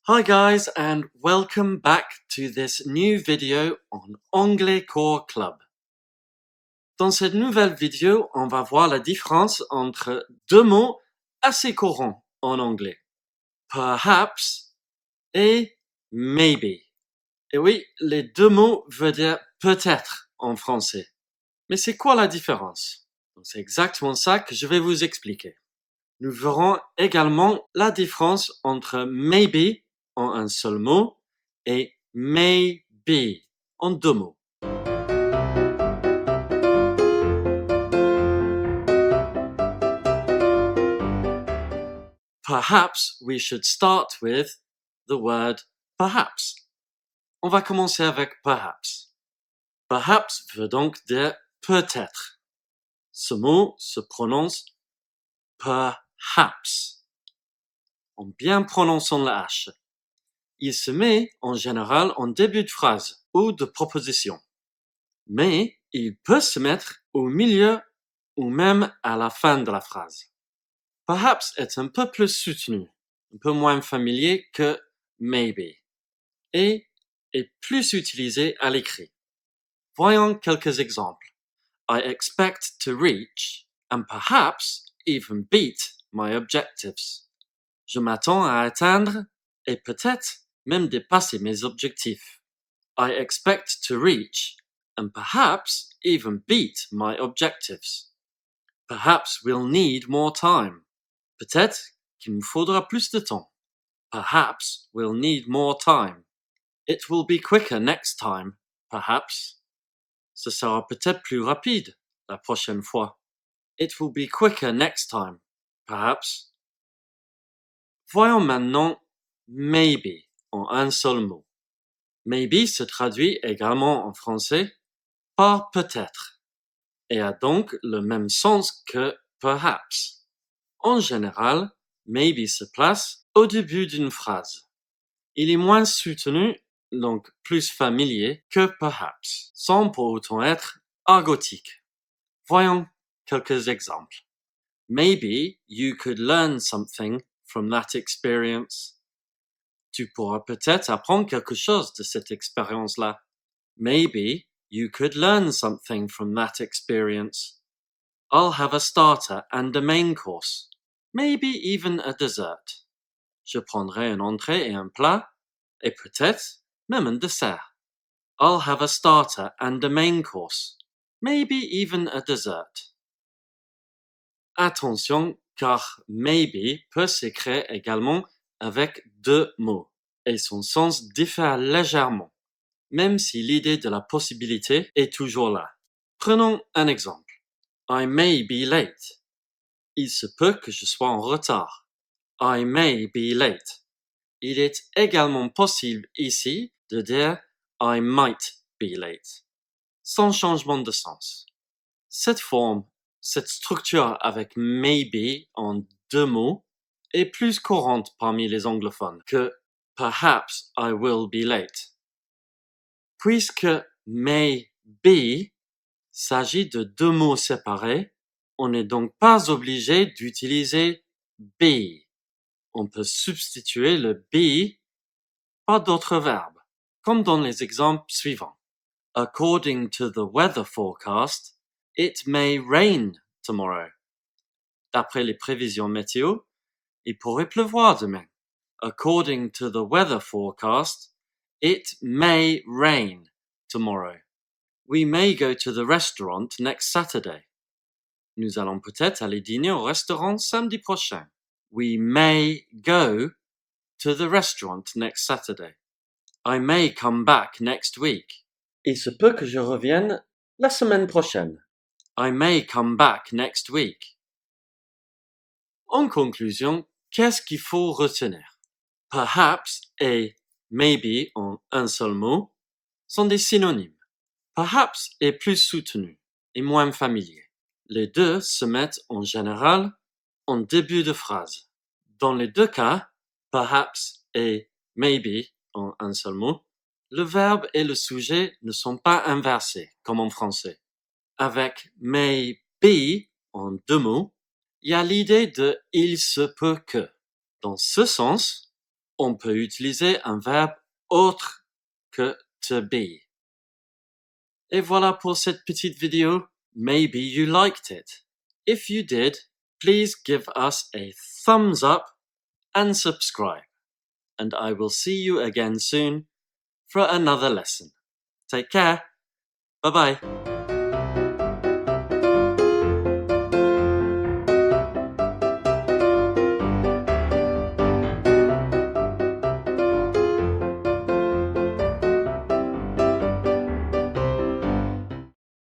Hi guys and welcome back to this new video on Anglais Core Club. Dans cette nouvelle vidéo, on va voir la différence entre deux mots assez courants en anglais. Perhaps et maybe. Et oui, les deux mots veulent dire peut-être en français. Mais c'est quoi la différence? C'est exactement ça que je vais vous expliquer. Nous verrons également la différence entre maybe en un seul mot et maybe en deux mots. Perhaps we should start with the word perhaps. On va commencer avec perhaps. Perhaps veut donc dire peut-être. Ce mot se prononce perhaps en bien prononçant la H. Il se met en général en début de phrase ou de proposition. Mais il peut se mettre au milieu ou même à la fin de la phrase. Perhaps est un peu plus soutenu, un peu moins familier que maybe, et est plus utilisé à l'écrit. Voyons quelques exemples. I expect to reach and perhaps even beat my objectives. Je m'attends à atteindre et peut-être même dépasser mes objectifs. I expect to reach and perhaps even beat my objectives. Perhaps we'll need more time. Peut-être qu'il nous faudra plus de temps. Perhaps we'll need more time. It will be quicker next time, perhaps. Ce sera peut-être plus rapide la prochaine fois. It will be quicker next time, perhaps. Voyons maintenant maybe en un seul mot. Maybe se traduit également en français par peut-être et a donc le même sens que perhaps. En général, maybe se place au début d'une phrase. Il est moins soutenu, donc plus familier que perhaps, sans pour autant être argotique. Voyons quelques exemples. Maybe you could learn something from that experience. Tu pourras peut-être apprendre quelque chose de cette expérience-là. Maybe you could learn something from that experience. I'll have a starter and a main course. Maybe even a dessert. Je prendrai une entrée et un plat, et peut-être même un dessert. I'll have a starter and a main course. Maybe even a dessert. Attention, car maybe peut s'écrire également avec deux mots, et son sens diffère légèrement, même si l'idée de la possibilité est toujours là. Prenons un exemple. I may be late. Il se peut que je sois en retard. I may be late. Il est également possible ici de dire I might be late, sans changement de sens. Cette forme, cette structure avec maybe en deux mots est plus courante parmi les anglophones que perhaps I will be late. Puisque may be s'agit de deux mots séparés, on n'est donc pas obligé d'utiliser be. On peut substituer le be par d'autres verbes, comme dans les exemples suivants. According to the weather forecast, it may rain tomorrow. D'après les prévisions météo, il pourrait pleuvoir demain. According to the weather forecast, it may rain tomorrow. We may go to the restaurant next Saturday. Nous allons peut-être aller dîner au restaurant samedi prochain. We may go to the restaurant next Saturday. I may come back next week. Il se peut que je revienne la semaine prochaine. I may come back next week. En conclusion, qu'est-ce qu'il faut retenir? Perhaps et maybe en un seul mot sont des synonymes. Perhaps est plus soutenu et moins familier. Les deux se mettent en général en début de phrase. Dans les deux cas, perhaps et maybe en un seul mot, le verbe et le sujet ne sont pas inversés, comme en français. Avec may be en deux mots, il y a l'idée de il se peut que. Dans ce sens, on peut utiliser un verbe autre que to be. Et voilà pour cette petite vidéo. Maybe you liked it. If you did, please give us a thumbs up and subscribe. And I will see you again soon for another lesson. Take care. Bye bye.